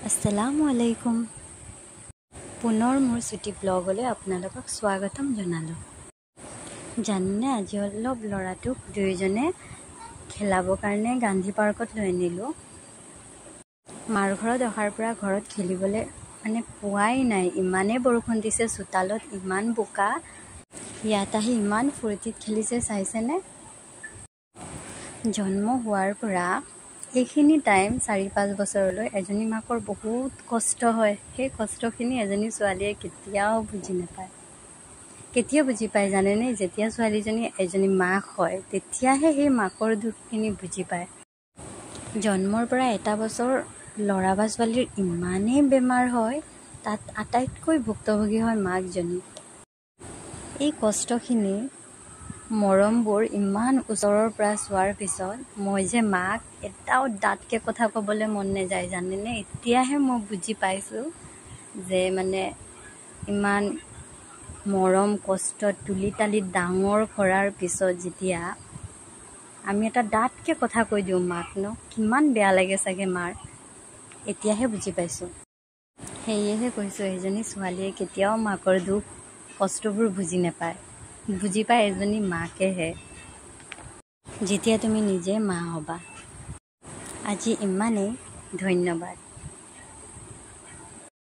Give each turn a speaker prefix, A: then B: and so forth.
A: আসসালামু আলাইকুম। পুনৰ মোৰ ছুটি ব্লগলৈ আপোনালোকক স্বাগতম জনালোঁ। জানেনে আজি অলপ ল'ৰাটোক দুয়োজনে খেলাবৰ কাৰণে গান্ধী পাৰ্কত লৈ আনিলোঁ। মাৰ ঘৰত অহাৰ পৰা ঘৰত খেলিবলৈ পোৱাই নাই, ইমানেই বৰষুণ দিছে, চোতালত ইমান বোকা, ইয়াত আহি ইমান ফূৰ্তিত খেলিছে চাইছেনে। জন্ম হোৱাৰ পৰা এইখিনি টাইম 4-5 বছৰলৈ এজনী মাকৰ বহুত কষ্ট হয়। সেই কষ্টখিনি এজনী ছোৱালীয়ে কেতিয়াও বুজি নাপায়। কেতিয়া বুজি পায় জানেনে? যেতিয়া ছোৱালীজনী এজনী মাক হয় তেতিয়াহে সেই মাকৰ দুখখিনি বুজি পায়। জন্মৰ পৰা এটা বছৰ ল'ৰা বা ছোৱালীৰ ইমানেই বেমাৰ হয়, তাত আটাইতকৈ ভুক্তভোগী হয় মাকজনী। এই কষ্টখিনি, মৰমবোৰ ইমান ওচৰৰ পৰা চোৱাৰ পিছত মই যে মাক এটাও দাঁতকৈ কথা ক'বলৈ মন নাযায় জানেনে। এতিয়াহে মই বুজি পাইছোঁ যে ইমান মৰম কষ্ট তুলি তালি ডাঙৰ কৰাৰ পিছত যেতিয়া আমি এটা দাঁতকৈ কথা কৈ দিওঁ মাক কিমান বেয়া লাগে চাগে মাৰ। এতিয়াহে বুজি পাইছোঁ। সেয়েহে কৈছোঁ এজনী ছোৱালীয়ে কেতিয়াও মাকৰ দুখ কষ্টবোৰ বুজি নাপায়। বুজি পায় এজনী মাকেহে, যেতিয়া তুমি নিজে মা হ'বা। আজি ইমানেই, ধন্যবাদ।